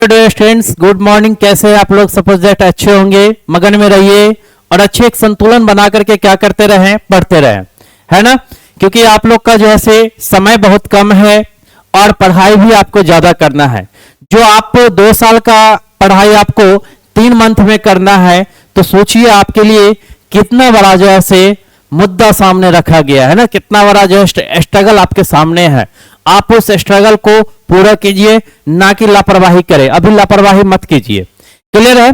Students, good morning. कैसे हैं आप लोग? सपोज दैट अच्छे होंगे, मगन में रहिए और अच्छे एक संतुलन बना करके क्या करते रहें, पढ़ते रहें, है ना। क्योंकि आप लोग का जो है से समय बहुत कम है और पढ़ाई भी आपको ज्यादा करना है। जो आप 2 साल का पढ़ाई आपको 3 मंथ में करना है, तो सोचिए आपके लिए कितना बड़ा जो है से मुद्दा सामने रखा गया है ना, कितना बड़ा जो है स्ट्रगल आपके सामने है। आप उस स्ट्रगल को पूरा कीजिए, ना कि लापरवाही करें। अभी लापरवाही मत कीजिए। क्लियर है?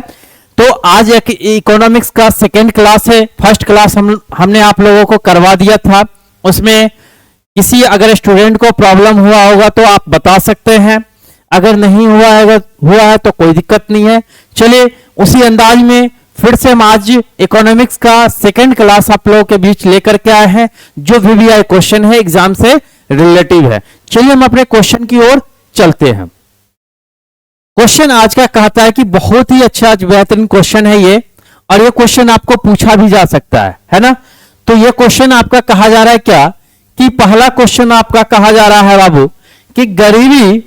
तो आज एक इकोनॉमिक्स का सेकेंड क्लास है। फर्स्ट क्लास हमने आप लोगों को करवा दिया था। उसमें किसी अगर स्टूडेंट को प्रॉब्लम हुआ होगा तो आप बता सकते हैं, अगर नहीं हुआ है तो कोई दिक्कत नहीं है। चलिए उसी अंदाज में फिर से हम आज इकोनॉमिक्स का सेकेंड क्लास आप लोगों के बीच लेकर के आए हैं, जो वीवीआई क्वेश्चन है, एग्जाम से रिलेटिव है। चलिए हम अपने क्वेश्चन की ओर चलते हैं। क्वेश्चन आज का कहता है कि बहुत ही अच्छा बेहतरीन क्वेश्चन है ये, और ये क्वेश्चन आपको पूछा भी जा सकता है ना। तो ये क्वेश्चन आपका कहा जा रहा है क्या, कि पहला क्वेश्चन आपका कहा जा रहा है बाबू कि गरीबी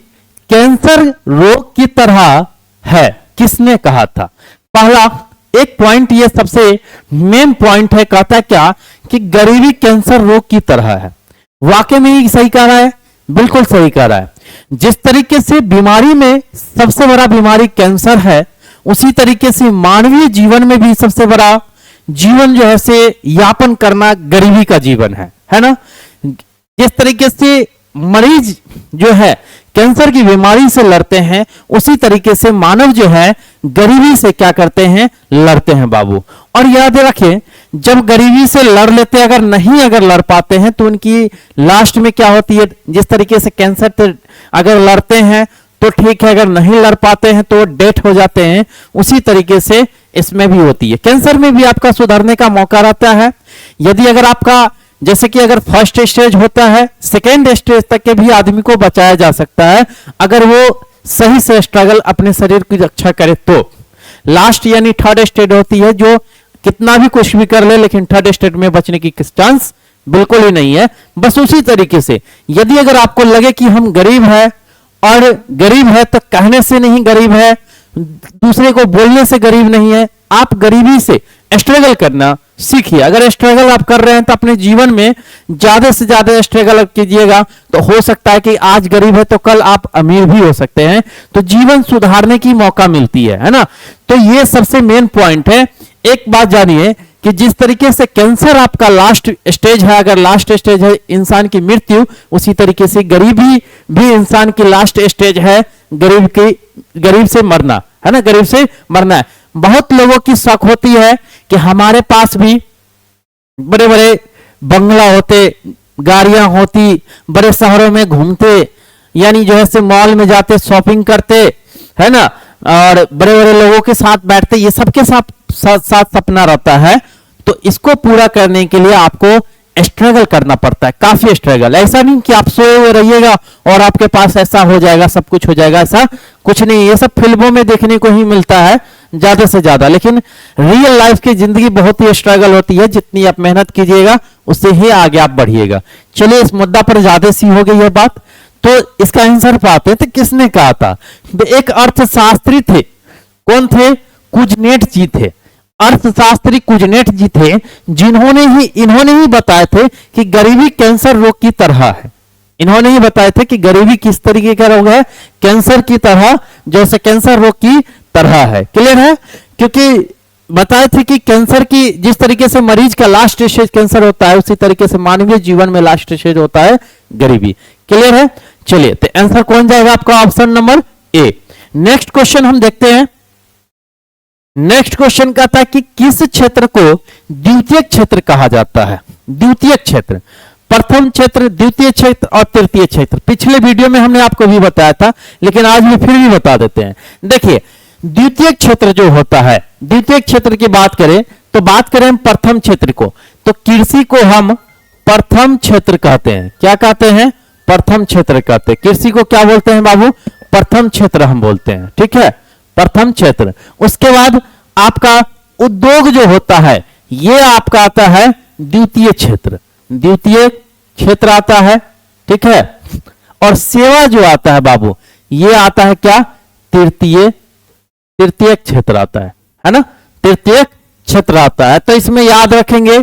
कैंसर रोग की तरह है, किसने कहा था? पहला एक पॉइंट, ये सबसे मेन पॉइंट है। कहता है क्या कि गरीबी कैंसर रोग की तरह है। वाकई में ही सही कह रहा है, बिल्कुल सही कह रहा है। जिस तरीके से बीमारी में सबसे बड़ा बीमारी कैंसर है, उसी तरीके से मानवीय जीवन में भी सबसे बड़ा जीवन जो है से यापन करना गरीबी का जीवन है ना। जिस तरीके से मरीज जो है कैंसर की बीमारी से लड़ते हैं, उसी तरीके से मानव जो है गरीबी से क्या करते हैं, लड़ते हैं बाबू। और याद रखें, जब गरीबी से लड़ लेते हैं, अगर लड़ पाते हैं तो उनकी लास्ट में क्या होती है, जिस तरीके से कैंसर से अगर लड़ते हैं तो ठीक है, अगर नहीं लड़ पाते हैं तो डेथ हो जाते हैं, उसी तरीके से इसमें भी होती है। कैंसर में भी आपका सुधरने का मौका रहता है। यदि अगर आपका जैसे कि अगर फर्स्ट स्टेज होता है, सेकेंड स्टेज तक के भी आदमी को बचाया जा सकता है, अगर वो सही से स्ट्रगल अपने शरीर की रक्षा करे तो। लास्ट यानी थर्ड स्टेज होती है, जो कितना भी कुछ भी कर ले, लेकिन थर्ड स्टेज में बचने की चांस बिल्कुल ही नहीं है। बस उसी तरीके से यदि अगर आपको लगे कि हम गरीब है, और गरीब है तो कहने से नहीं गरीब है, दूसरे को बोलने से गरीब नहीं है, आप गरीबी से स्ट्रगल करना सीखिए। अगर स्ट्रगल आप कर रहे हैं तो अपने जीवन में ज्यादा से ज्यादा स्ट्रगल कीजिएगा, तो हो सकता है कि आज गरीब है तो कल आप अमीर भी हो सकते हैं, तो जीवन सुधारने की मौका मिलती है ना। तो ये सबसे मेन पॉइंट है। एक बात जानिए कि जिस तरीके से कैंसर आपका लास्ट स्टेज है, अगर लास्ट स्टेज है इंसान की मृत्यु, उसी तरीके से गरीबी भी इंसान की लास्ट स्टेज है, गरीब से मरना है ना, गरीब से मरना है। बहुत लोगों की शौक होती है कि हमारे पास भी बड़े बड़े बंगला होते, गाड़ियां होती, बड़े शहरों में घूमते, यानी जो है से मॉल में जाते, शॉपिंग करते, है ना, और बड़े बड़े लोगों के साथ बैठते, ये सबके साथ सपना रहता है। तो इसको पूरा करने के लिए आपको स्ट्रगल करना पड़ता है, काफी स्ट्रगल। ऐसा नहीं कि आप सोए हुए रहिएगा और आपके पास ऐसा हो जाएगा, सब कुछ हो जाएगा, ऐसा कुछ नहीं। ये सब फिल्मों में देखने को ही मिलता है ज्यादा से ज्यादा, लेकिन रियल लाइफ की जिंदगी बहुत ही स्ट्रगल होती है। जितनी आप मेहनत कीजिएगा उससे ही आगे आप बढ़िएगा। चलिए इस मुद्दा पर ज्यादा सी हो गई है बात, तो इसका आंसर पाते तो किसने कहा था? एक अर्थशास्त्री थे। कौन थे? कुजनेट जी थे। अर्थशास्त्री कुजनेट जी थे, इन्होंने ही बताए थे कि गरीबी कैंसर रोग की तरह है। इन्होंने ही बताए थे कि गरीबी किस तरीके का रोग है, कैंसर की तरह, जैसे कैंसर रोग की तरह है। क्लियर है? क्योंकि बताए थे कि कैंसर की जिस तरीके से मरीज का लास्ट स्टेज कैंसर होता है, उसी तरीके से मानवीय जीवन में लास्ट स्टेज होता है गरीबी। क्लियर है? चलिए तो आंसर कौन जाएगा आपका? Option number A. Next question हम देखते हैं। नेक्स्ट क्वेश्चन कहता है कि किस क्षेत्र को द्वितीय क्षेत्र कहा जाता है? द्वितीय क्षेत्र, प्रथम क्षेत्र, द्वितीय क्षेत्र और तृतीय क्षेत्र। पिछले वीडियो में हमने आपको भी बताया था, लेकिन आज भी फिर भी बता देते हैं। देखिए द्वितीय क्षेत्र जो होता है, द्वितीय क्षेत्र की बात करें तो बात करें हम प्रथम क्षेत्र को, तो कृषि को हम प्रथम क्षेत्र कहते हैं। क्या कहते हैं? प्रथम क्षेत्र कहते हैं। कृषि को क्या बोलते हैं बाबू? प्रथम क्षेत्र हम बोलते हैं। ठीक है, प्रथम क्षेत्र। उसके बाद आपका उद्योग जो होता है, ये आपका आता है द्वितीय क्षेत्र। द्वितीय क्षेत्र आता है, ठीक है। और सेवा जो आता है बाबू, ये आता है क्या? तृतीय क्षेत्र आता है ना, तृतीय क्षेत्र आता है। तो इसमें याद रखेंगे,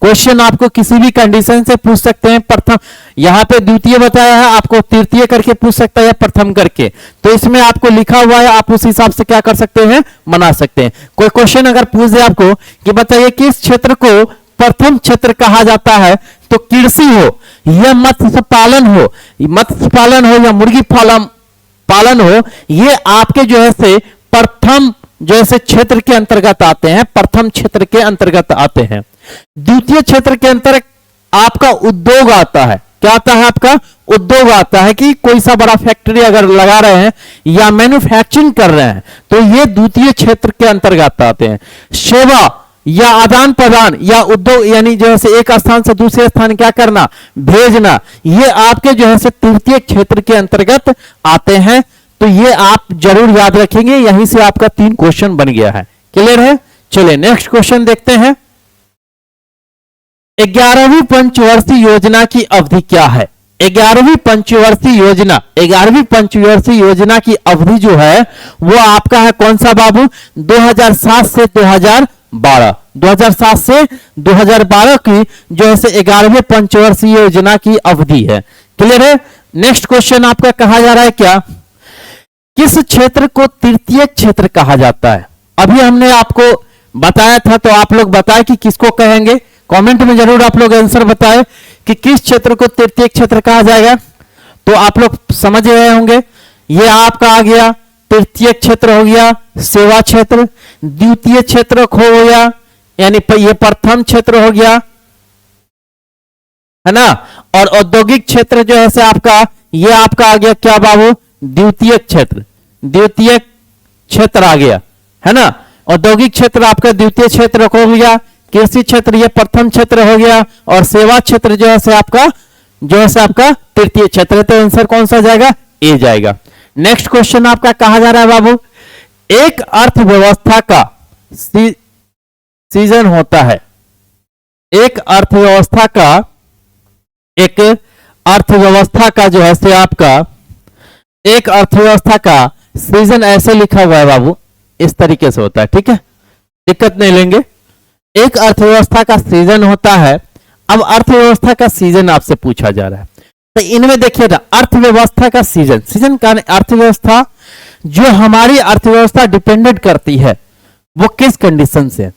क्वेश्चन आपको किसी भी कंडीशन से पूछ सकते हैं। प्रथम यहां पे द्वितीय बताया है, आपको तृतीय करके पूछ सकता है या प्रथम करके। तो इसमें आपको लिखा हुआ है, आप उस हिसाब से क्या कर सकते हैं, बना सकते हैं। कोई क्वेश्चन अगर पूछ दे आपको कि बताइए किस क्षेत्र को प्रथम क्षेत्र कहा जाता है, तो कृषि हो या मत्स्य पालन हो या मुर्गी पालन हो, ये आपके जो है से प्रथम जैसे क्षेत्र के अंतर्गत आते हैं, प्रथम क्षेत्र के अंतर्गत आते हैं। द्वितीय क्षेत्र के अंतर्गत आपका उद्योग आता है। क्या आता है, आपका उद्योग आता है कि कोई सा बड़ा फैक्ट्री अगर लगा रहे हैं या मैन्युफैक्चरिंग कर रहे हैं, तो ये द्वितीय क्षेत्र के अंतर्गत आते हैं। सेवा या आदान प्रदान या उद्योग, यानी जो है एक स्थान से दूसरे स्थान क्या करना, भेजना, ये आपके जो है तृतीय क्षेत्र के अंतर्गत आते हैं। तो ये आप जरूर याद रखेंगे। यहीं से आपका 3 क्वेश्चन बन गया है। क्लियर है? चलिए नेक्स्ट क्वेश्चन देखते हैं। 11वीं पंचवर्षीय योजना की अवधि क्या है? 11वीं पंचवर्षीय योजना की अवधि जो है वो आपका है कौन सा बाबू, 2007 से 2012। 2007 से 2012 की जो है 11वीं पंचवर्षीय योजना की अवधि है। क्लियर है? नेक्स्ट क्वेश्चन आपका कहा जा रहा है क्या, किस क्षेत्र को तृतीय क्षेत्र कहा जाता है? अभी हमने आपको बताया था, तो आप लोग बताएं कि किसको कहेंगे। कमेंट में जरूर आप लोग आंसर बताएं कि किस क्षेत्र को तृतीय क्षेत्र कहा जाएगा। तो आप लोग समझ रहे होंगे, ये आपका आ गया तृतीय क्षेत्र हो गया सेवा क्षेत्र, द्वितीय क्षेत्र हो गया यानी ये प्रथम क्षेत्र हो गया, है ना, और औद्योगिक क्षेत्र जो है से आपका ये आपका आ गया क्या बाबू, द्वितीय क्षेत्र आ गया, है ना। औद्योगिक क्षेत्र आपका द्वितीय क्षेत्र हो गया, कृषि क्षेत्र ये प्रथम क्षेत्र हो गया, और सेवा क्षेत्र जो है आपका तृतीय क्षेत्र। तो आंसर कौन सा जाएगा, ए जाएगा। नेक्स्ट क्वेश्चन आपका कहा जा रहा है बाबू, एक अर्थव्यवस्था का सीजन होता है। एक अर्थव्यवस्था का जो है से आपका एक अर्थव्यवस्था का सीजन ऐसे लिखा हुआ है बाबू, इस तरीके से होता है, ठीक है, दिक्कत नहीं लेंगे। एक अर्थव्यवस्था का सीजन होता है। अब अर्थव्यवस्था का सीजन आपसे पूछा जा रहा है, तो इनमें देखिए ना, अर्थव्यवस्था का सीजन का अर्थव्यवस्था जो हमारी अर्थव्यवस्था डिपेंडेंट करती है वो किस कंडीशन से।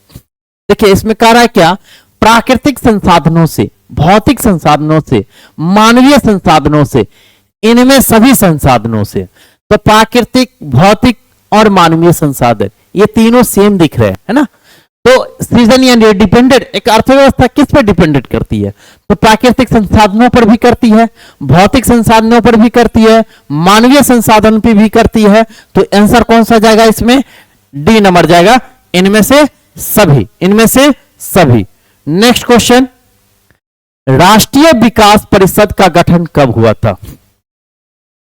देखिए इसमें कह रहा है क्या, प्राकृतिक संसाधनों से, भौतिक संसाधनों से, मानवीय संसाधनों से, इनमें सभी संसाधनों से। तो प्राकृतिक, भौतिक और मानवीय संसाधन ये तीनों सेम दिख रहे हैं, है ना। तो सीजन यानी डिपेंडेंट, एक अर्थव्यवस्था किस पर डिपेंडेंट करती है, तो प्राकृतिक संसाधनों पर भी करती है, भौतिक संसाधनों पर भी करती है, मानवीय संसाधन पर भी करती है। तो आंसर कौन सा जाएगा इसमें, डी नंबर जाएगा, इनमें से सभी। नेक्स्ट क्वेश्चन, राष्ट्रीय विकास परिषद का गठन कब हुआ था?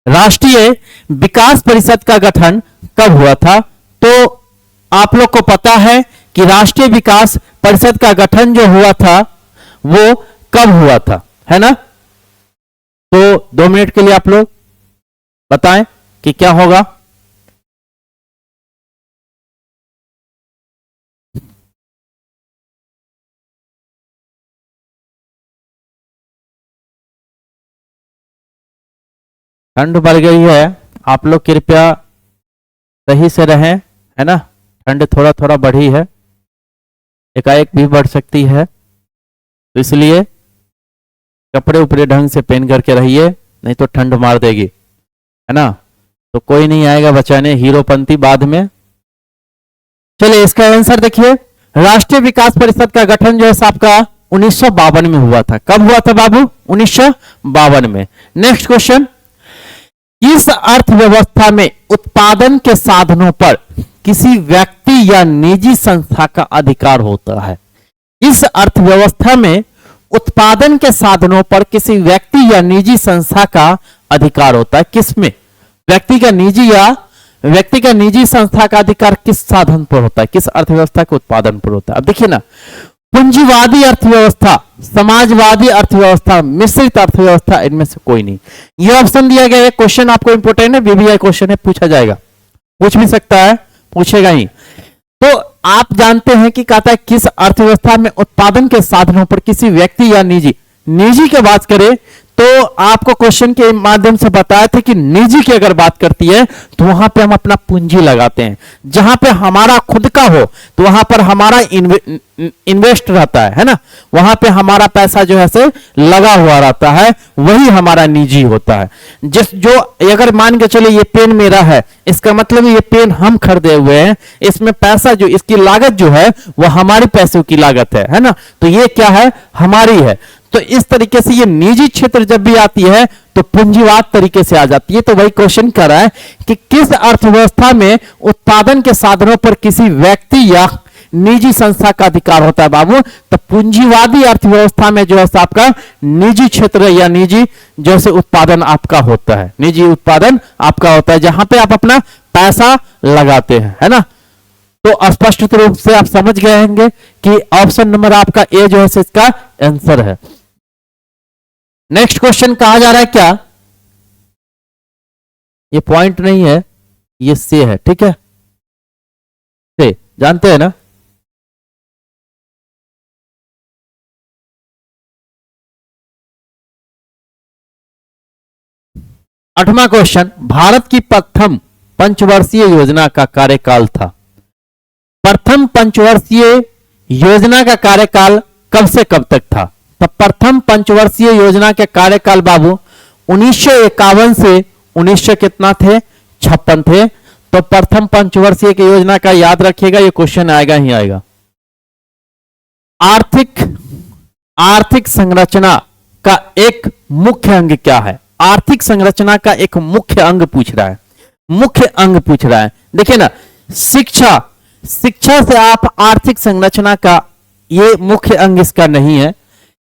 राष्ट्रीय विकास परिषद का गठन कब हुआ था? तो आप लोग को पता है कि राष्ट्रीय विकास परिषद का गठन जो हुआ था वो कब हुआ था, है ना। तो 2 मिनट के लिए आप लोग बताएं कि क्या होगा। ठंड बढ़ गई है, आप लोग कृपया सही से रहें, है ना। ठंड थोड़ा थोड़ा बढ़ी है, एकाएक भी बढ़ सकती है, तो इसलिए कपड़े उपड़े ढंग से पहन करके रहिए, नहीं तो ठंड मार देगी, है ना। तो कोई नहीं आएगा बचाने, हीरोपंती बाद में। चलिए इसका आंसर देखिए, राष्ट्रीय विकास परिषद का गठन जो है आपका 1952 में हुआ था। कब हुआ था बाबू, 1952 में। नेक्स्ट क्वेश्चन, इस अर्थव्यवस्था में उत्पादन के साधनों पर किसी व्यक्ति या निजी संस्था का अधिकार होता है। इस अर्थव्यवस्था में उत्पादन के साधनों पर किसी व्यक्ति या निजी संस्था का अधिकार होता है। किसमें, व्यक्ति का निजी संस्था का अधिकार किस साधन पर होता है, किस अर्थव्यवस्था के उत्पादन पर होता है। अब देखिए ना, पूंजीवादी अर्थव्यवस्था, समाजवादी अर्थव्यवस्था, मिश्रित अर्थव्यवस्था, इनमें से कोई नहीं। यह ऑप्शन दिया गया है, क्वेश्चन आपको इंपोर्टेंट है, बीबीआई क्वेश्चन है, पूछा जाएगा। पूछ भी सकता है, पूछेगा ही। तो आप जानते हैं कि कहता है किस अर्थव्यवस्था में उत्पादन के साधनों पर किसी व्यक्ति या निजी की बात करें तो आपको क्वेश्चन के माध्यम से बताया था कि निजी की अगर बात करती है तो वहां पे हम अपना पूंजी लगाते हैं। जहां पे हमारा खुद का हो तो वहां पर हमारा इन्वेस्ट रहता है ना, वहां पे हमारा पैसा जो है से लगा हुआ रहता है, वही हमारा निजी होता है। जो अगर मान के चले ये पेन मेरा है, इसका मतलब ये पेन हम खरीदे हुए हैं, इसमें पैसा जो इसकी लागत जो है वो हमारे पैसों की लागत है ना, तो ये क्या है, हमारी है। तो इस तरीके से ये निजी क्षेत्र जब भी आती है तो पूंजीवाद तरीके से आ जाती है। तो वही क्वेश्चन कर रहा है कि किस अर्थव्यवस्था में उत्पादन के साधनों पर किसी व्यक्ति या निजी संस्था का अधिकार होता है बाबू? तो पूंजीवादी अर्थव्यवस्था में जो है आपका निजी क्षेत्र या निजी जो से उत्पादन आपका होता है, निजी उत्पादन आपका होता है, जहां पे आप अपना पैसा लगाते हैं, है ना। तो स्पष्ट रूप से आप समझ गए होंगे कि ऑप्शन नंबर आपका ए जो है इसका आंसर है। नेक्स्ट क्वेश्चन कहा जा रहा है क्या, ये पॉइंट नहीं है, ये से है, ठीक है, से जानते हैं ना। आठवां क्वेश्चन, भारत की प्रथम पंचवर्षीय योजना का कार्यकाल था। प्रथम पंचवर्षीय योजना का कार्यकाल कब से कब तक था? तो प्रथम पंचवर्षीय योजना के कार्यकाल बाबू 1951 से 1900 कितना थे, 56 थे। तो प्रथम पंचवर्षीय की योजना का याद रखिएगा, ये क्वेश्चन आएगा ही आएगा। आर्थिक संरचना का एक मुख्य अंग क्या है? आर्थिक संरचना का एक मुख्य अंग पूछ रहा है, मुख्य अंग पूछ रहा है। देखिए ना, शिक्षा से आप आर्थिक संरचना का ये मुख्य अंग इसका नहीं है।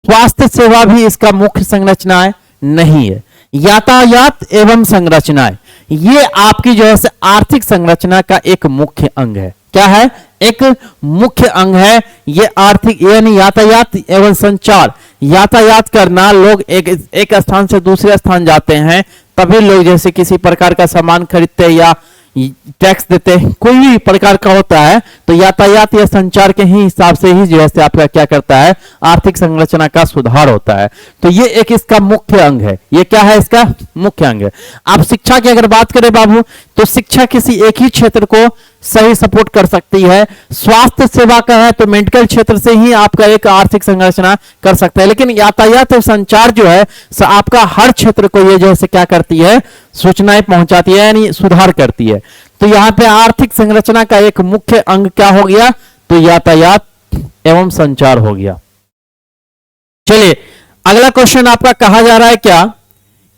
स्वास्थ्य सेवा भी इसका मुख्य संरचना नहीं है। यातायात एवं संरचनाएं ये आपकी जो है आर्थिक संरचना का एक मुख्य अंग है। क्या है? एक मुख्य अंग है ये आर्थिक, यानी यातायात एवं संचार। यातायात करना, लोग एक स्थान से दूसरे स्थान जाते हैं, तभी लोग जैसे किसी प्रकार का सामान खरीदते या टैक्स देते हैं, कोई भी प्रकार का होता है, तो यातायात या संचार के ही हिसाब से ही जो है आपका क्या करता है, आर्थिक संरचना का सुधार होता है। तो ये एक इसका मुख्य अंग है। ये क्या है? इसका मुख्य अंग है। आप शिक्षा की अगर बात करें बाबू, तो शिक्षा किसी एक ही क्षेत्र को सही सपोर्ट कर सकती है। स्वास्थ्य सेवा का है तो मेडिकल क्षेत्र से ही आपका एक आर्थिक संरचना कर सकता है। लेकिन यातायात और संचार जो है आपका हर क्षेत्र को ये जो है क्या करती है, सूचनाएं पहुंचाती है, यानी सुधार करती है। तो यहां पे आर्थिक संरचना का एक मुख्य अंग क्या हो गया? तो यातायात एवं संचार हो गया। चलिए अगला क्वेश्चन आपका कहा जा रहा है क्या,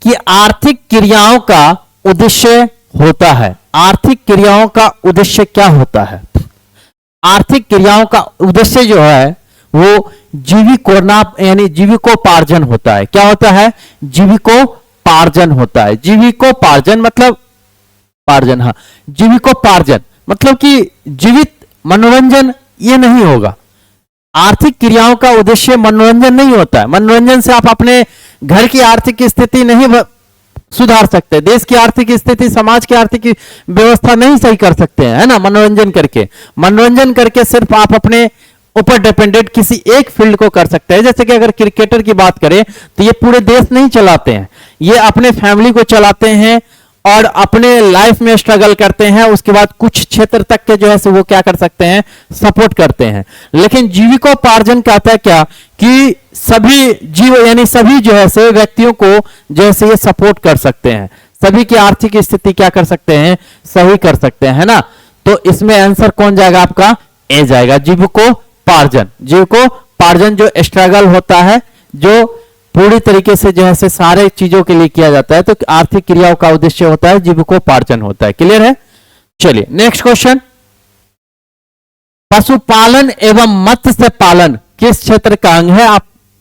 कि आर्थिक क्रियाओं का उद्देश्य होता है। आर्थिक क्रियाओं का उद्देश्य क्या होता है? आर्थिक क्रियाओं का उद्देश्य जो है वो यानी जीविकोपार्जन होता है। क्या होता है? जीविकोपार्जन होता है। जीविकोपार्जन मतलब पार्जन, हाँ, जीविकोपार्जन मतलब कि जीवित, मनोरंजन ये नहीं होगा। आर्थिक क्रियाओं का उद्देश्य मनोरंजन नहीं होता है। मनोरंजन से आप अपने घर की आर्थिक स्थिति नहीं सुधार सकते, देश की आर्थिक स्थिति, समाज की आर्थिक व्यवस्था नहीं सही कर सकते हैं, है ना। मनोरंजन करके सिर्फ आप अपने ऊपर डिपेंडेंट किसी एक फील्ड को कर सकते हैं। जैसे कि अगर क्रिकेटर की बात करें तो ये पूरे देश नहीं चलाते हैं, ये अपने फैमिली को चलाते हैं और अपने लाइफ में स्ट्रगल करते हैं, उसके बाद कुछ क्षेत्र तक के जो है वो क्या कर सकते हैं, सपोर्ट करते हैं। लेकिन जीविकोपार्जन कहता है क्या, कि सभी जीव यानी सभी जो है से व्यक्तियों को जैसे ये सपोर्ट कर सकते हैं, सभी की आर्थिक स्थिति क्या कर सकते हैं, सही कर सकते हैं, है ना। तो इसमें आंसर कौन जाएगा? आपका ए जाएगा, जीविकोपार्जन जो स्ट्रगल होता है, जो पूरी तरीके से जो है सारे चीजों के लिए किया जाता है, तो आर्थिक क्रियाओं का उद्देश्य होता है, जीविकोपार्जन होता है। क्लियर है? चलिए नेक्स्ट क्वेश्चन, पशुपालन एवं मत्स्य पालन किस क्षेत्र का अंग है?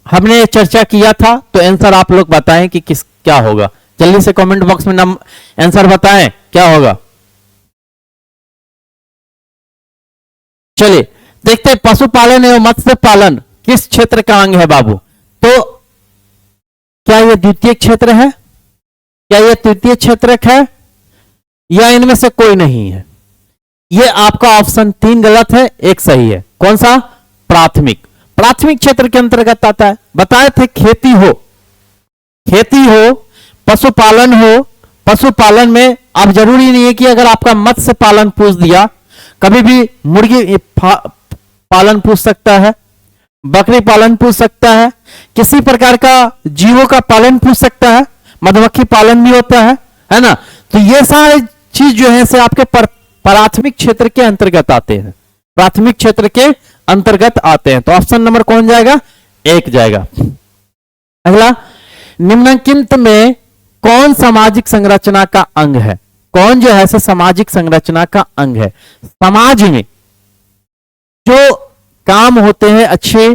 हमने चर्चा किया था, तो आंसर आप लोग बताएं कि क्या होगा। जल्दी से कमेंट बॉक्स में आंसर बताएं क्या होगा। चलिए देखते हैं, पशुपालन एवं मत्स्य पालन किस क्षेत्र का अंग है बाबू? तो क्या यह द्वितीय क्षेत्र है? क्या यह तृतीय क्षेत्र है? या इनमें से कोई नहीं है? ये आपका ऑप्शन 3 गलत है, एक सही है। कौन सा? प्राथमिक। प्राथमिक क्षेत्र के अंतर्गत आता है। बताए थे खेती हो, खेती हो, पशुपालन हो। पशुपालन में अब जरूरी नहीं है कि अगर आपका मत्स्य पालन पूछ दिया, कभी भी मुर्गी पालन पूछ सकता है, बकरी पालन पूछ सकता है, किसी प्रकार का जीवों का पालन पूछ सकता है, मधुमक्खी पालन भी होता है ना। तो ये सारे चीज जो है से आपके प्राथमिक क्षेत्र के अंतर्गत आते हैं, प्राथमिक क्षेत्र के अंतर्गत आते हैं। तो ऑप्शन नंबर कौन जाएगा? 1 जाएगा। अगला, निम्नलिखित में कौन सामाजिक संरचना का अंग है? कौन जो है सामाजिक संरचना का अंग है? समाज में जो काम होते हैं अच्छे,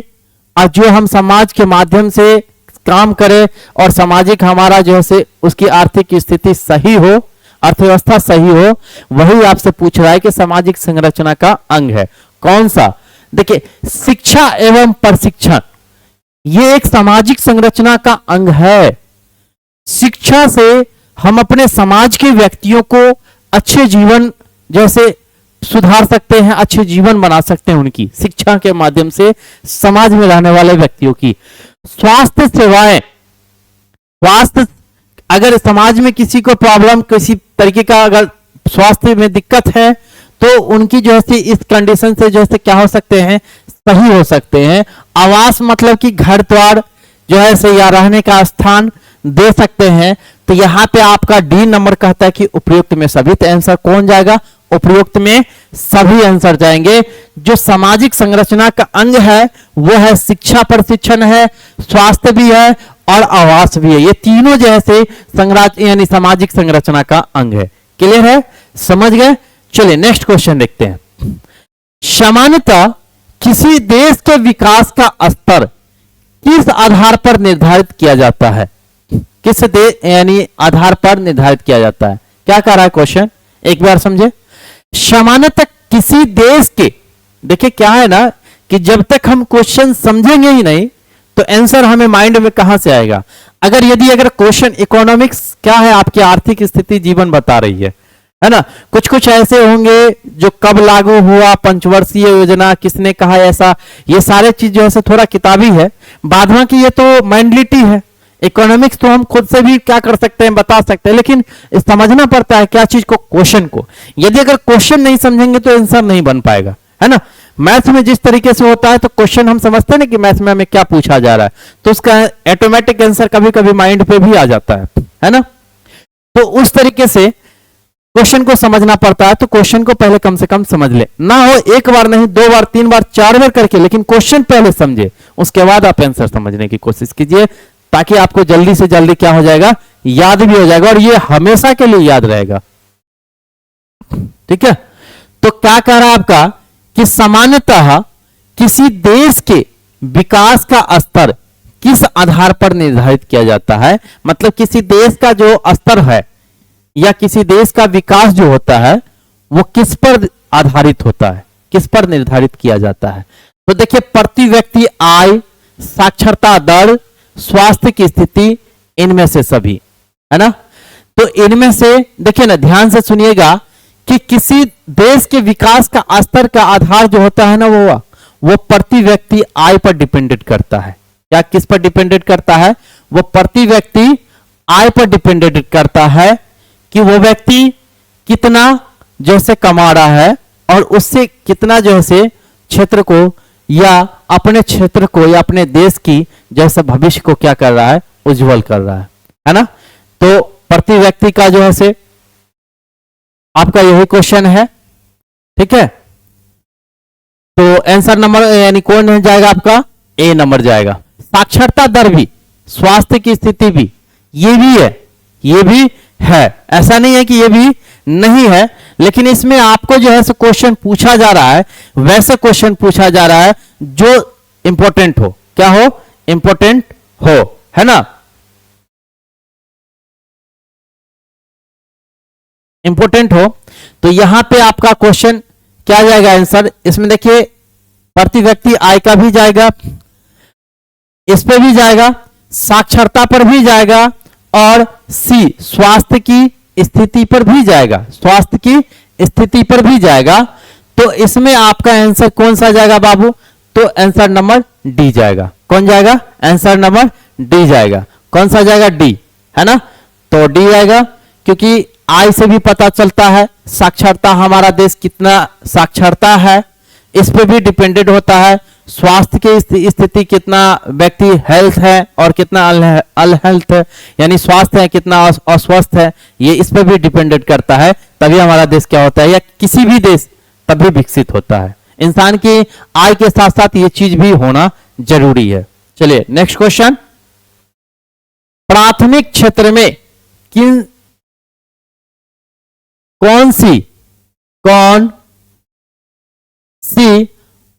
और जो हम समाज के माध्यम से काम करें और सामाजिक हमारा जो है उसकी आर्थिक स्थिति सही हो, अर्थव्यवस्था सही हो, वही आपसे पूछ रहा है कि सामाजिक संरचना का अंग है कौन सा। देखिए, शिक्षा एवं प्रशिक्षण ये एक सामाजिक संरचना का अंग है। शिक्षा से हम अपने समाज के व्यक्तियों को अच्छे जीवन जैसे सुधार सकते हैं, अच्छे जीवन बना सकते हैं उनकी शिक्षा के माध्यम से, समाज में रहने वाले व्यक्तियों की। स्वास्थ्य सेवाएं, स्वास्थ्य, अगर समाज में किसी को प्रॉब्लम, किसी तरीके का अगर स्वास्थ्य में दिक्कत है, तो उनकी जो है इस कंडीशन से जो है क्या हो सकते हैं, सही हो सकते हैं। आवास मतलब कि घर द्वार जो है से या रहने का स्थान दे सकते हैं। तो यहां पे आपका डी नंबर कहता है कि उपयुक्त में सभी। तो आंसर कौन जाएगा? उपयुक्त में सभी आंसर जाएंगे। जो सामाजिक संरचना का अंग है वो है शिक्षा प्रशिक्षण है, स्वास्थ्य भी है और आवास भी है। ये तीनों जो है यानी सामाजिक संरचना का अंग है। क्लियर है? समझ गए? चलिए नेक्स्ट क्वेश्चन देखते हैं। सामान्यतः किसी देश के विकास का स्तर किस आधार पर निर्धारित किया जाता है? किस यानी आधार पर निर्धारित किया जाता है? क्या कह रहा है क्वेश्चन, एक बार समझे। सामान्यतः किसी देश के, देखिए क्या है ना कि जब तक हम क्वेश्चन समझेंगे ही नहीं तो आंसर हमें माइंड में कहां से आएगा। अगर क्वेश्चन इकोनॉमिक्स क्या है, आपकी आर्थिक स्थिति जीवन बता रही है ना। कुछ कुछ ऐसे होंगे जो कब लागू हुआ, पंचवर्षीय योजना, किसने कहा ऐसा, ये सारे चीज जो है थोड़ा किताबी है। बाद में कि ये तो मैंडलिटी है। इकोनॉमिक्स तो हम खुद से भी क्या कर सकते हैं, बता सकते हैं, लेकिन समझना पड़ता है क्या चीज को, क्वेश्चन को। यदि अगर क्वेश्चन नहीं समझेंगे तो आंसर नहीं बन पाएगा, है ना। मैथ में जिस तरीके से होता है तो क्वेश्चन हम समझते हैं ना कि मैथ में हमें क्या पूछा जा रहा है, तो उसका ऑटोमेटिक आंसर कभी कभी माइंड पे भी आ जाता है ना। तो उस तरीके से क्वेश्चन को समझना पड़ता है। तो क्वेश्चन को पहले कम से कम समझ ले, ना हो एक बार नहीं, 2 बार 3 बार 4 बार करके, लेकिन क्वेश्चन पहले समझे, उसके बाद आप आंसर समझने की कोशिश कीजिए, ताकि आपको जल्दी से जल्दी क्या हो जाएगा, याद भी हो जाएगा, और ये हमेशा के लिए याद रहेगा। ठीक है। तो क्या कह रहा है आपका कि सामान्यतः किसी देश के विकास का स्तर किस आधार पर निर्धारित किया जाता है। मतलब किसी देश का जो स्तर है या किसी देश का विकास जो होता है वो किस पर आधारित होता है, किस पर निर्धारित किया जाता है। तो देखिए, प्रति व्यक्ति आय, साक्षरता दर, स्वास्थ्य की स्थिति, इनमें से सभी, है ना। तो इनमें से देखिए ना, ध्यान से सुनिएगा कि किसी देश के विकास का स्तर का आधार जो होता है ना, वो प्रति व्यक्ति आय पर डिपेंडेंट करता है। क्या किस पर डिपेंडेंट करता है? वो प्रति व्यक्ति आय पर डिपेंडेंट करता है कि वो व्यक्ति कितना जैसे कमा रहा है और उससे कितना जो है क्षेत्र को या अपने क्षेत्र को या अपने देश की जैसे भविष्य को क्या कर रहा है, उज्जवल कर रहा है ना। तो प्रति व्यक्ति का जो है आपका यही क्वेश्चन है। ठीक है। तो आंसर नंबर यानी कौन जाएगा आपका? ए नंबर जाएगा। साक्षरता दर भी, स्वास्थ्य की स्थिति भी, ये भी है, ये भी है। ऐसा नहीं है कि ये भी नहीं है, लेकिन इसमें आपको जो है क्वेश्चन पूछा जा रहा है, वैसे क्वेश्चन पूछा जा रहा है जो इंपॉर्टेंट हो। क्या हो? इंपॉर्टेंट हो, है ना। इंपॉर्टेंट हो। तो यहां पे आपका क्वेश्चन क्या जाएगा आंसर? इसमें देखिए, प्रति व्यक्ति आय का भी जाएगा, इस पे भी जाएगा, साक्षरता पर भी जाएगा, और सी स्वास्थ्य की स्थिति पर भी जाएगा, स्वास्थ्य की स्थिति पर भी जाएगा, तो इसमें आपका आंसर कौन सा जाएगा बाबू? तो आंसर नंबर डी जाएगा। कौन जाएगा? आंसर नंबर डी जाएगा। कौन सा जाएगा? डी, है ना? तो डी आएगा, क्योंकि आय से भी पता चलता है साक्षरता, हमारा देश कितना साक्षरता है, इस पे भी डिपेंडेंट होता है। स्वास्थ्य की स्थिति, कितना व्यक्ति हेल्थ है और कितना अनहेल्थ है, यानी स्वास्थ्य है कितना अस्वस्थ है, ये इस पे भी डिपेंडेंट करता है। तभी हमारा देश क्या होता है, या किसी भी देश तभी विकसित होता है। इंसान की आय के साथ साथ ये चीज भी होना जरूरी है। चलिए नेक्स्ट क्वेश्चन, प्राथमिक क्षेत्र में कौन सी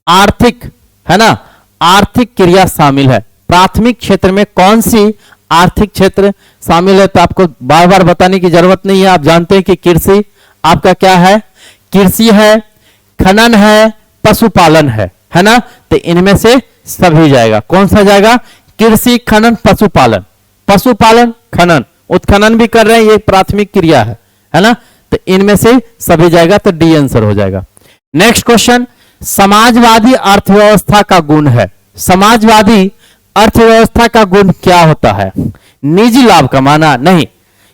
आर्थिक, है ना, आर्थिक क्रिया शामिल है? प्राथमिक क्षेत्र में कौन सी आर्थिक क्षेत्र शामिल है? तो आपको बार बार बताने की जरूरत नहीं है, आप जानते हैं कि कृषि आपका क्या है? कृषि है, खनन है, पशुपालन है ना? तो इनमें से सभी जाएगा। कौन सा जाएगा? कृषि, खनन, पशुपालन। पशुपालन, खनन, उत्खनन भी कर रहे हैं, ये प्राथमिक क्रिया है ना? तो इनमें से सभी जाएगा, तो डी आंसर हो जाएगा। नेक्स्ट क्वेश्चन, समाजवादी अर्थव्यवस्था का गुण है। समाजवादी अर्थव्यवस्था का गुण क्या होता है? निजी लाभ कमाना? नहीं,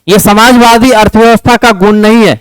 ये समाजवादी अर्थव्यवस्था का गुण नहीं है।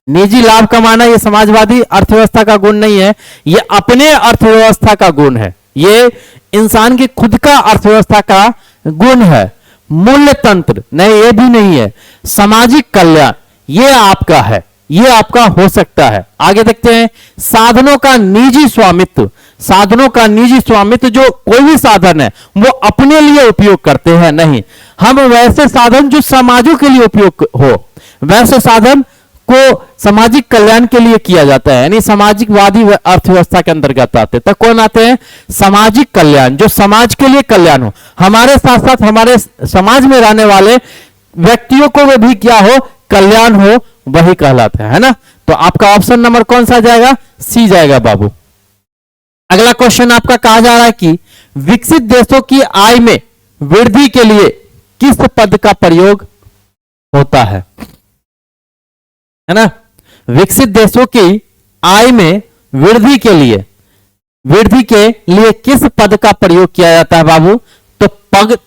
निजी लाभ कमाना ये समाजवादी अर्थव्यवस्था का गुण नहीं है, ये अपने अर्थव्यवस्था का गुण है, ये इंसान की खुद का अर्थव्यवस्था का गुण है। मूल्य तंत्र? नहीं, ये भी नहीं है। सामाजिक कल्याण ये आपका है, ये आपका हो सकता है। आगे देखते हैं, साधनों का निजी स्वामित्व। साधनों का निजी स्वामित्व, जो कोई भी साधन है वो अपने लिए उपयोग करते हैं, नहीं, हम वैसे साधन जो समाजों के लिए उपयोग हो, वैसे साधन को सामाजिक कल्याण के लिए किया जाता है, यानी सामाजिकवादी अर्थव्यवस्था के अंतर्गत आते हैं। तो कौन आते हैं? सामाजिक कल्याण, जो समाज के लिए कल्याण हो, हमारे साथ साथ हमारे समाज में रहने वाले व्यक्तियों को भी क्या हो, कल्याण हो, वही कहलाता है ना? तो आपका ऑप्शन नंबर कौन सा जाएगा? सी जाएगा बाबू। अगला क्वेश्चन आपका कहा जा रहा है कि विकसित देशों की आय में वृद्धि के लिए किस पद का प्रयोग होता है ना? विकसित देशों की आय में वृद्धि के लिए किस पद का प्रयोग किया जाता है बाबू? तो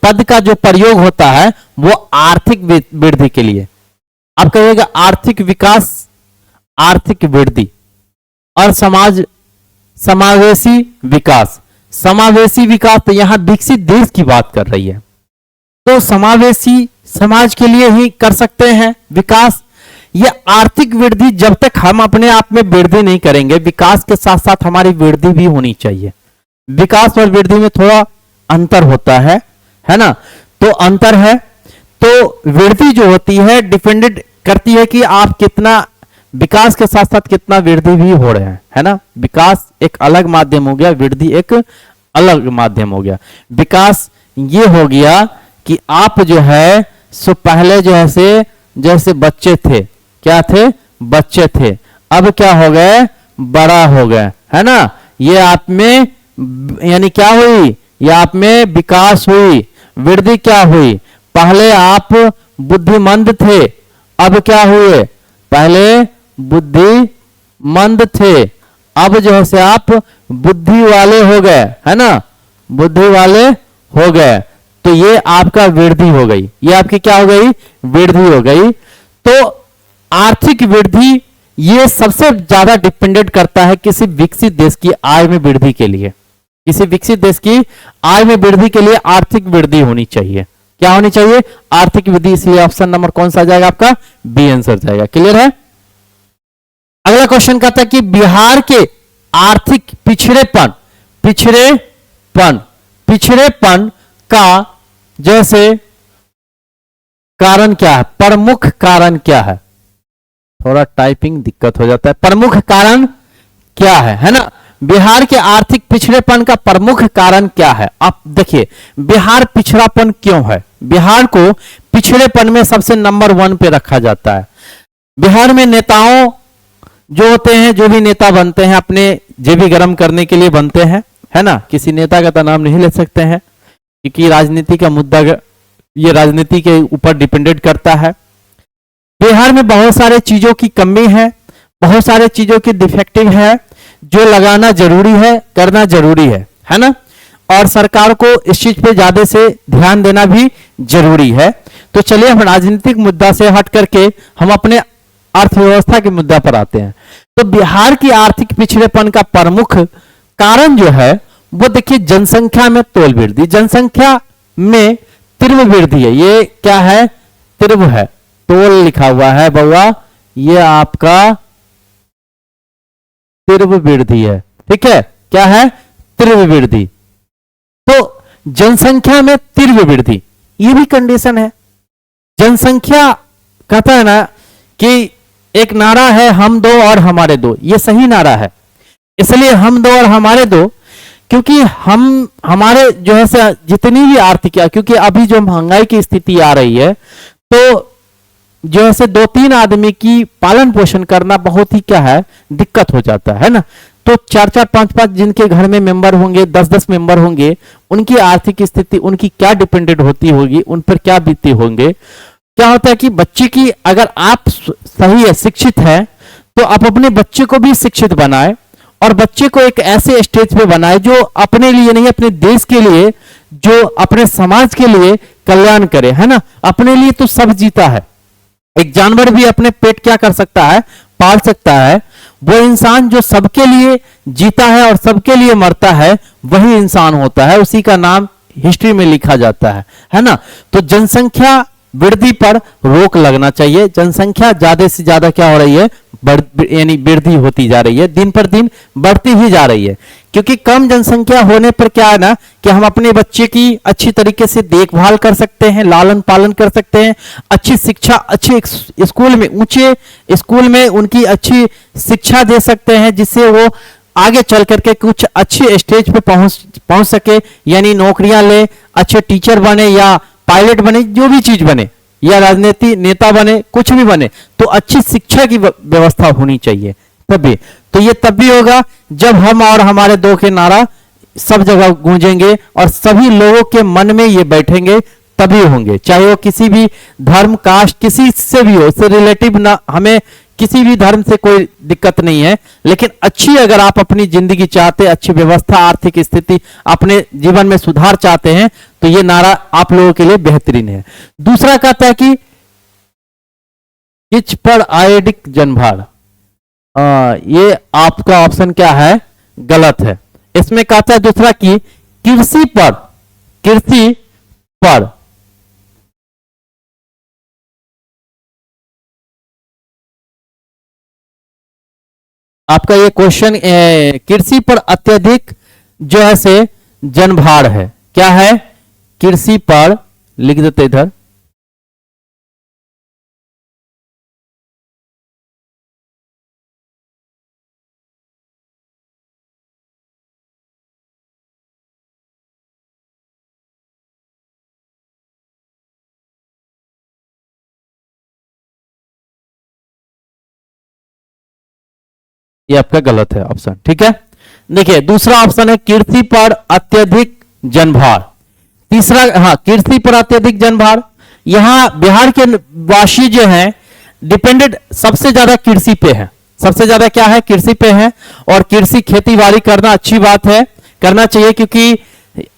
पद का जो प्रयोग होता है वो आर्थिक वृद्धि के लिए। आप कहिएगा आर्थिक विकास, आर्थिक वृद्धि और समावेशी विकास। समावेशी विकास, तो यहां विकसित देश की बात कर रही है, तो समावेशी समाज के लिए ही कर सकते हैं विकास। ये आर्थिक वृद्धि, जब तक हम अपने आप में वृद्धि नहीं करेंगे, विकास के साथ साथ हमारी वृद्धि भी होनी चाहिए। विकास और वृद्धि में थोड़ा अंतर होता है ना? तो अंतर है, तो वृद्धि जो होती है डिपेंडेंट करती है कि आप कितना विकास के साथ साथ कितना वृद्धि भी हो रहे हैं, है ना? विकास एक अलग माध्यम हो गया, वृद्धि एक अलग माध्यम हो गया। विकास ये हो गया कि आप जो है सो पहले जो है जैसे बच्चे थे, क्या थे? बच्चे थे, अब क्या हो गए? बड़ा हो गए, है ना? ये आप में यानी क्या हुई? ये आप में विकास हुई, वृद्धि क्या हुई? पहले आप बुद्धिमंद थे, अब क्या हुए? पहले बुद्धिमंद थे, अब जो है से आप बुद्धि वाले हो गए, है ना? बुद्धि वाले हो गए, तो ये आपका वृद्धि हो गई, ये आपकी क्या हो गई? वृद्धि हो गई। तो आर्थिक वृद्धि ये सबसे ज्यादा डिपेंडेंट करता है किसी विकसित देश की आय में वृद्धि के लिए। किसी विकसित देश की आय में वृद्धि के लिए आर्थिक वृद्धि होनी चाहिए। क्या होनी चाहिए? आर्थिक वृद्धि। इसलिए ऑप्शन नंबर कौन सा जाएगा आपका? बी आंसर जाएगा। क्लियर है? अगला क्वेश्चन कहता है कि बिहार के आर्थिक पिछड़ेपन का जैसे कारण क्या है? प्रमुख कारण क्या है? थोड़ा टाइपिंग दिक्कत हो जाता है। प्रमुख कारण क्या है ना? बिहार के आर्थिक पिछड़ेपन का प्रमुख कारण क्या है? आप देखिए, बिहार पिछड़ापन क्यों है? बिहार को पिछड़ेपन में सबसे नंबर 1 पे रखा जाता है। बिहार में नेताओं जो होते हैं, जो भी नेता बनते हैं, अपने जेबी गर्म करने के लिए बनते हैं, है ना? किसी नेता का तो नाम नहीं ले सकते हैं, क्योंकि राजनीति का मुद्दा ये राजनीति के ऊपर डिपेंडेंट करता है। बिहार में बहुत सारे चीजों की कमी है, बहुत सारे चीजों की डिफेक्टिव है, जो लगाना जरूरी है, करना जरूरी है ना। और सरकार को इस चीज पे ज्यादा से ध्यान देना भी जरूरी है। तो चलिए हम राजनीतिक मुद्दा से हट करके हम अपने अर्थव्यवस्था के मुद्दा पर आते हैं। तो बिहार की आर्थिक पिछड़ेपन का प्रमुख कारण जो है वो देखिए जनसंख्या में तोल वृद्धि, जनसंख्या में तीव्र वृद्धि है। ये क्या है? तीव्र है, तोल लिखा हुआ है बउआ, ये आपका तीव्र वृद्धि है, ठीक है। क्या है? तीव्र वृद्धि। तो जनसंख्या में तीव्र वृद्धि, ये भी कंडीशन है। जनसंख्या कहता है ना कि एक नारा है हम दो और हमारे दो, ये सही नारा है। इसलिए हम दो और हमारे दो, क्योंकि हम हमारे जो है से जितनी भी आर्थिक, क्योंकि अभी जो महंगाई की स्थिति आ रही है, तो जो है से 2-3 आदमी की पालन पोषण करना बहुत ही क्या है, दिक्कत हो जाता है ना। तो 4-4, 5-5 जिनके घर में मेंबर होंगे, 10-10 मेंबर होंगे, उनकी आर्थिक स्थिति उनकी क्या डिपेंडेंट होती होगी, उन पर क्या बीती होंगे। क्या होता है कि बच्चे की, अगर आप सही है, शिक्षित है, तो आप अपने बच्चे को भी शिक्षित बनाए और बच्चे को एक ऐसे स्टेज पे बनाए जो अपने लिए नहीं, अपने देश के लिए, जो अपने समाज के लिए कल्याण करे, है ना। अपने लिए तो सब जीता है। एक जानवर भी अपने पेट क्या कर सकता है, पाल सकता है। वो इंसान जो सबके लिए जीता है और सबके लिए मरता है, वही इंसान होता है, उसी का नाम हिस्ट्री में लिखा जाता है ना। तो जनसंख्या वृद्धि पर रोक लगना चाहिए। जनसंख्या ज्यादा से ज्यादा क्या हो रही है, यानी वृद्धि होती जा रही है, दिन पर दिन बढ़ती ही जा रही है। क्योंकि कम जनसंख्या होने पर क्या है ना कि हम अपने बच्चे की अच्छी तरीके से देखभाल कर सकते हैं, लालन पालन कर सकते हैं, अच्छी शिक्षा, अच्छे स्कूल में, ऊंचे स्कूल में उनकी अच्छी शिक्षा दे सकते हैं, जिससे वो आगे चल करके कुछ अच्छे स्टेज पे पहुंच सके, यानी नौकरियां ले, अच्छे टीचर बने या पायलट बने, जो भी चीज बने, या राजनीति नेता बने, कुछ भी बने, तो अच्छी शिक्षा की व्यवस्था होनी चाहिए तभी। तो ये तब भी होगा जब हम और हमारे दो के नारा सब जगह गूंजेंगे और सभी लोगों के मन में ये बैठेंगे, तभी होंगे। चाहे वो किसी भी धर्म, कास्ट, किसी से भी हो, इससे रिलेटिव ना, हमें किसी भी धर्म से कोई दिक्कत नहीं है, लेकिन अच्छी अगर आप अपनी जिंदगी चाहते, अच्छी व्यवस्था, आर्थिक स्थिति, अपने जीवन में सुधार चाहते हैं, तो ये नारा आप लोगों के लिए बेहतरीन है। दूसरा कहता है कि किच पर आयोडिक जनभार, ये आपका ऑप्शन क्या है, गलत है। इसमें कहता है दूसरा कि कृषि पर, कृषि पर आपका ये क्वेश्चन, कृषि पर अत्यधिक जो है से जनभार है। क्या है? कृषि पर, लिख देते इधर, ये आपका गलत है ऑप्शन, ठीक है। देखिए दूसरा ऑप्शन है कृषि पर अत्यधिक जनभार। तीसरा, हाँ, कृषि पर अत्यधिक जनभार। यहां बिहार के वासी जो हैं डिपेंडेंट सबसे ज्यादा कृषि पे है, सबसे ज्यादा क्या है, कृषि पे है। और कृषि, खेती बाड़ी करना अच्छी बात है, करना चाहिए, क्योंकि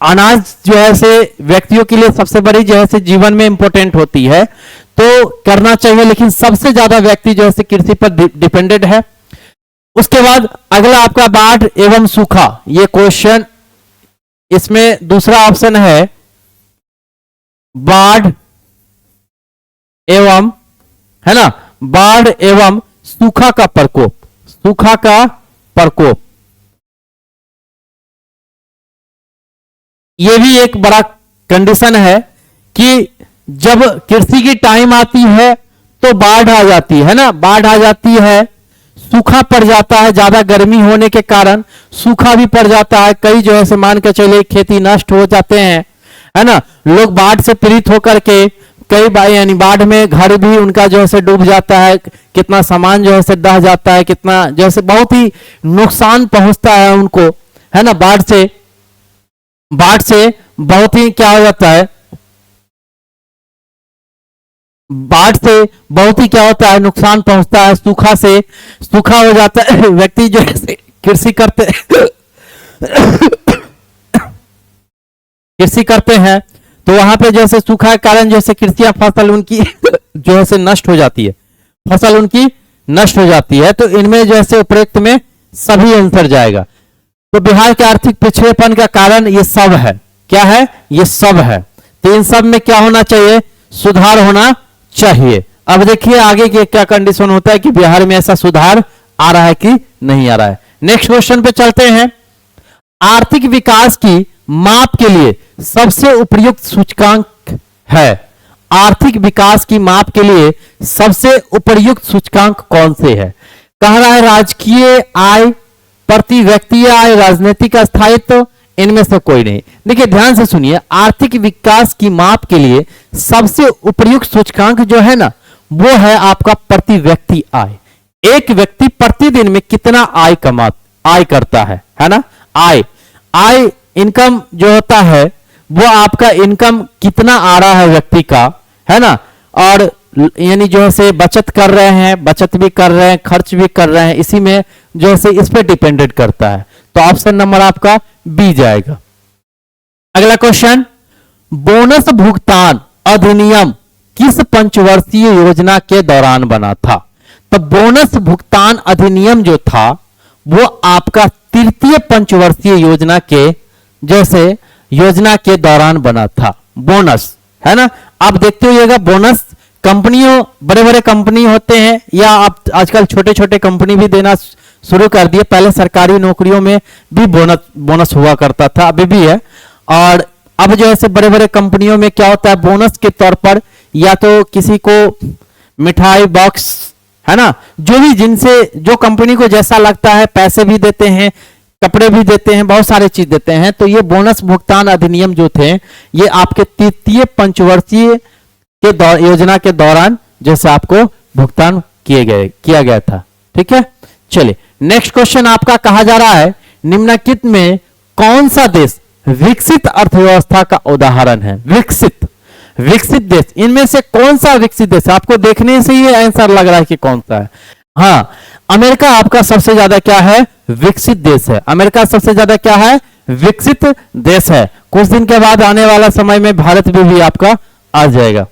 अनाज जो है से व्यक्तियों के लिए सबसे बड़ी जो है से जीवन में इंपॉर्टेंट होती है, तो करना चाहिए। लेकिन सबसे ज्यादा व्यक्ति जो है से कृषि पर डिपेंडेंट है। उसके बाद अगला आपका बाढ़ एवं सूखा, ये क्वेश्चन, इसमें दूसरा ऑप्शन है बाढ़ एवं, है ना, बाढ़ एवं सूखा का प्रकोप, सूखा का प्रकोप, ये भी एक बड़ा कंडीशन है कि जब कृषि की टाइम आती है तो बाढ़ आ जाती है ना, बाढ़ आ जाती है, सूखा पड़ जाता है, ज्यादा गर्मी होने के कारण सूखा भी पड़ जाता है। कई जो है से मान के चलिए खेती नष्ट हो जाते हैं, है ना। लोग बाढ़ से पीड़ित होकर के कई बार, यानी बाढ़ में घर भी उनका जो है से डूब जाता है, कितना सामान जो है से दह जाता है, कितना जो है से बहुत ही नुकसान पहुंचता है उनको, है ना। बाढ़ से, बाढ़ से बहुत ही क्या हो जाता है, बाढ़ से बहुत ही क्या होता है, नुकसान पहुंचता है। सूखा से सूखा हो जाता है, व्यक्ति जो है कृषि करते कृषि करते हैं तो वहां पे जैसे सूखा के कारण जैसे कृषि फसल उनकी जो है से नष्ट हो जाती है, फसल उनकी नष्ट हो जाती है। तो इनमें जैसे उपयुक्त में सभी आंसर जाएगा। तो बिहार के आर्थिक पिछड़ेपन का कारण ये सब है। क्या है? ये सब है। तो इन सब में क्या होना चाहिए? सुधार होना चाहिए। अब देखिए आगे के क्या कंडीशन होता है कि बिहार में ऐसा सुधार आ रहा है कि नहीं आ रहा है। नेक्स्ट क्वेश्चन पे चलते हैं। आर्थिक विकास की माप के लिए सबसे उपयुक्त सूचकांक है। आर्थिक विकास की माप के लिए सबसे उपयुक्त सूचकांक कौन से है? कह रहा है राजकीय आय, प्रति व्यक्ति आय, राजनीतिक स्थायित्व, इनमें से कोई नहीं। देखिए ध्यान से सुनिए, आर्थिक विकास की माप के लिए सबसे उपयुक्त सूचकांक जो है ना, वो है आपका प्रति व्यक्ति आय। एक व्यक्ति प्रतिदिन में कितना आय करता है ना। आय इनकम जो होता है वो आपका इनकम कितना आ रहा है व्यक्ति का, है ना। और यानी जो है से बचत कर रहे हैं, बचत भी कर रहे हैं, खर्च भी कर रहे हैं, इसी में जो है से इस पे डिपेंडेंट करता है। तो ऑप्शन नंबर आपका बी जाएगा। अगला क्वेश्चन, बोनस भुगतान अधिनियम किस पंचवर्षीय योजना के दौरान बना था? तो बोनस भुगतान अधिनियम जो था वो आपका तृतीय पंचवर्षीय योजना के जैसे योजना के दौरान बना था। बोनस है ना। आप देखते होइएगा बोनस कंपनियों, बड़े बड़े कंपनी होते हैं या आप आजकल छोटे छोटे कंपनी भी देना शुरू कर दिए। पहले सरकारी नौकरियों में भी बोनस हुआ करता था, अभी भी है। और अब जो है बड़े बड़े कंपनियों में क्या होता है, बोनस के तौर पर या तो किसी को मिठाई बॉक्स, है ना, जो भी जिनसे जो कंपनी को जैसा लगता है पैसे भी देते हैं, कपड़े भी देते हैं, बहुत सारे चीज देते हैं। तो ये बोनस भुगतान अधिनियम जो थे ये आपके तृतीय पंचवर्षीय के योजना के दौरान जैसे आपको भुगतान किया गया था। ठीक है, चलिए नेक्स्ट क्वेश्चन आपका कहा जा रहा है, निम्नलिखित में कौन सा देश विकसित अर्थव्यवस्था का उदाहरण है? विकसित देश, इनमें से कौन सा विकसित देश? आपको देखने से ही आंसर लग रहा है कि कौन सा है। हाँ, अमेरिका आपका सबसे ज्यादा क्या है? विकसित देश है। अमेरिका सबसे ज्यादा क्या है? विकसित देश है। कुछ दिन के बाद आने वाला समय में भारत भी आपका आ जाएगा।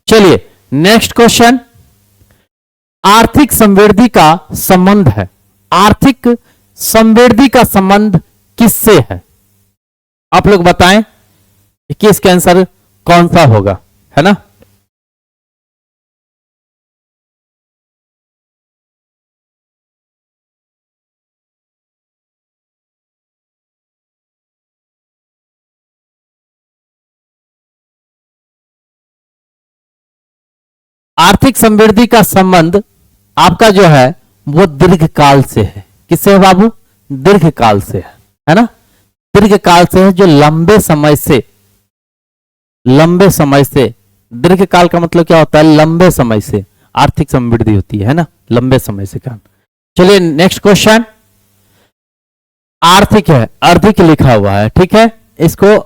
चलिए नेक्स्ट क्वेश्चन, आर्थिक समृद्धि का संबंध है। आर्थिक समृद्धि का संबंध किससे है? आप लोग बताएं कि इसका आंसर कौन सा होगा, है ना। आर्थिक समृद्धि का संबंध आपका जो है वो दीर्घकाल से है। किससे है बाबू? दीर्घकाल से है ना। दीर्घकाल से है, जो लंबे समय से दीर्घकाल का मतलब क्या होता है? लंबे समय से आर्थिक समृद्धि होती है ना, लंबे समय से कारण। चलिए नेक्स्ट क्वेश्चन, आर्थिक है, अर्धिक लिखा हुआ है, ठीक है, इसको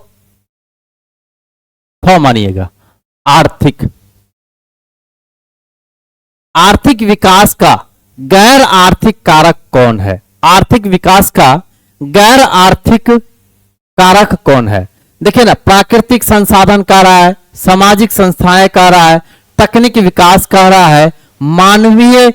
मानिएगा। आर्थिक विकास का गैर आर्थिक कारक कौन है? आर्थिक विकास का गैर आर्थिक कारक कौन है? देखिए ना, प्राकृतिक संसाधन कह रहा है, सामाजिक संस्थाएं कह रहा है, तकनीक विकास कह रहा है, मानवीय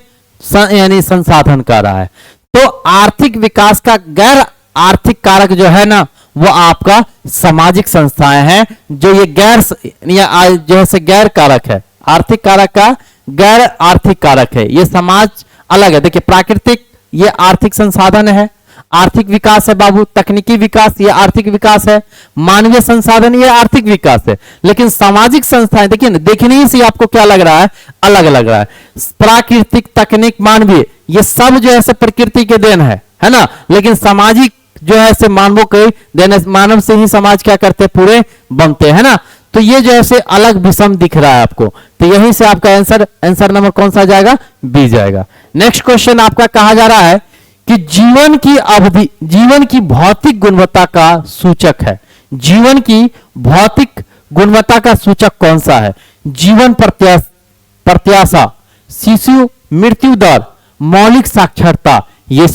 यानी संसाधन कह रहा है। तो आर्थिक विकास का गैर आर्थिक कारक जो है ना वो आपका सामाजिक संस्थाएं हैं। जो ये गैर या जो है गैर कारक है, आर्थिक कारक का गैर आर्थिक कारक है। ये समाज अलग है। देखिए प्राकृतिक ये आर्थिक संसाधन है, आर्थिक विकास है बाबू। तकनीकी विकास ये आर्थिक विकास है। मानवीय संसाधन ये आर्थिक विकास है। लेकिन सामाजिक संस्थाएं देखिए ना, देखने ही से आपको क्या लग रहा है? अलग लग रहा है। प्राकृतिक, तकनीक, मानवीय ये सब जो है प्रकृति के देन है ना। लेकिन सामाजिक जो है मानवों के देन, मानव से ही समाज क्या करते पूरे बनते हैं ना। तो ये जो है अलग विषम दिख रहा है आपको। तो यहीं से आपका आंसर नंबर कौन सा जाएगा? बी जाएगा। नेक्स्ट क्वेश्चन आपका कहा जा रहा है कि जीवन की अवधि जीवन की भौतिक गुणवत्ता का सूचक है। जीवन की भौतिक गुणवत्ता का सूचक कौन सा है? जीवन प्रत्याशा, प्रत्याशा, शिशु मृत्यु दर, मौलिक साक्षरता, ये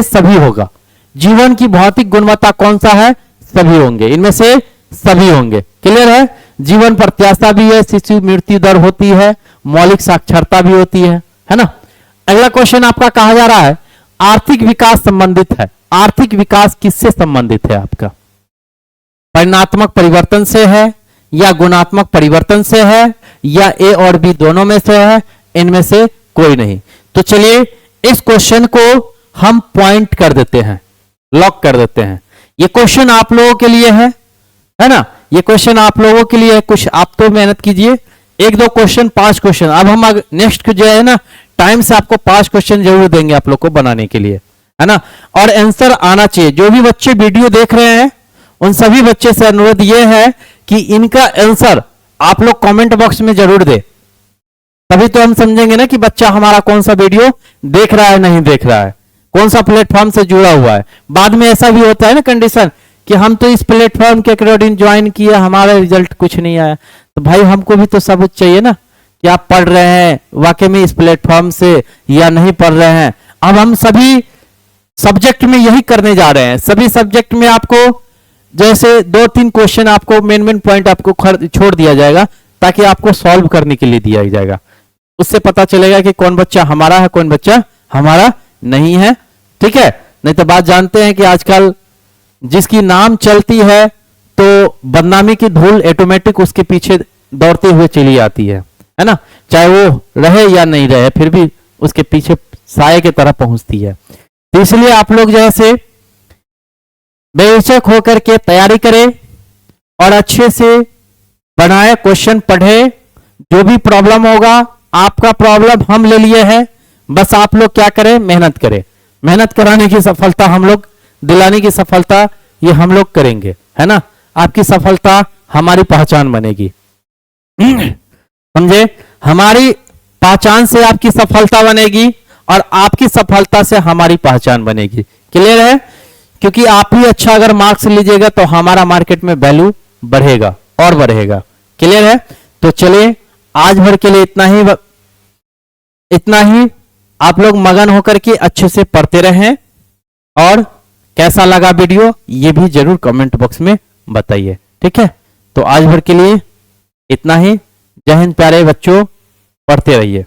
सभी होगा। जीवन की भौतिक गुणवत्ता कौन सा है? सभी होंगे, इनमें से सभी होंगे। क्लियर है? जीवन प्रत्याशा भी है, शिशु मृत्यु दर होती है, मौलिक साक्षरता भी होती है ना। अगला क्वेश्चन आपका कहा जा रहा है आर्थिक विकास संबंधित है। आर्थिक विकास किससे संबंधित है आपका? परिणात्मक परिवर्तन से है या गुणात्मक परिवर्तन से है या ए और बी दोनों में से है? इनमें से कोई नहीं। तो चलिए इस क्वेश्चन को हम पॉइंट कर देते हैं, लॉक कर देते हैं। ये क्वेश्चन आप लोगों के लिए है ना, ये क्वेश्चन आप लोगों के लिए है। कुछ आप तो मेहनत कीजिए, 1-2 क्वेश्चन, 5 क्वेश्चन। अब हम नेक्स्ट जो है ना टाइम से आपको 5 क्वेश्चन जरूर देंगे आप लोग को बनाने के लिए, है ना। और आंसर आना चाहिए। जो भी बच्चे वीडियो देख रहे हैं उन सभी बच्चे से अनुरोध यह है कि इनका आंसर आप लोग कमेंट बॉक्स में जरूर दे, तभी तो हम समझेंगे ना कि बच्चा हमारा कौन सा वीडियो देख रहा है, नहीं देख रहा है, कौन सा प्लेटफॉर्म से जुड़ा हुआ है। बाद में ऐसा भी होता है ना कंडीशन कि हम तो इस प्लेटफॉर्म के अकॉर्डिंग ज्वाइन किया, हमारा रिजल्ट कुछ नहीं आया। तो भाई हमको भी तो सबूत चाहिए ना कि आप पढ़ रहे हैं वाकई में इस प्लेटफॉर्म से या नहीं पढ़ रहे हैं। अब हम सभी सब्जेक्ट में यही करने जा रहे हैं। सभी सब्जेक्ट में आपको जैसे 2-3 क्वेश्चन आपको मेन पॉइंट आपको छोड़ दिया जाएगा ताकि आपको सॉल्व करने के लिए दिया जाएगा। उससे पता चलेगा कि कौन बच्चा हमारा है, कौन बच्चा हमारा नहीं है। ठीक है, नहीं तो बात जानते हैं कि आजकल जिसकी नाम चलती है तो बदनामी की धूल ऑटोमेटिक उसके पीछे दौड़ते हुए चली आती है ना। चाहे वो रहे या नहीं रहे, फिर भी उसके पीछे साए की तरह पहुंचती है। तो इसलिए आप लोग जैसे बेहिचक होकर के तैयारी करें और अच्छे से बनाए, क्वेश्चन पढ़े। जो भी प्रॉब्लम होगा, आपका प्रॉब्लम हम ले लिए हैं, बस आप लोग क्या करें, मेहनत करें। मेहनत कराने की सफलता हम लोग, दिलाने की सफलता ये हम लोग करेंगे, है ना। आपकी सफलता हमारी पहचान बनेगी, समझे। हमारी पहचान से आपकी सफलता बनेगी और आपकी सफलता से हमारी पहचान बनेगी। क्लियर है? क्योंकि आप ही अच्छा अगर मार्क्स लीजिएगा तो हमारा मार्केट में वैल्यू बढ़ेगा और बढ़ेगा। क्लियर है? तो चलिए आज भर के लिए इतना ही। आप लोग मगन होकर के अच्छे से पढ़ते रहें और कैसा लगा वीडियो ये भी जरूर कमेंट बॉक्स में बताइए। ठीक है, तो आज भर के लिए इतना ही। जय हिंद प्यारे बच्चों, पढ़ते रहिए।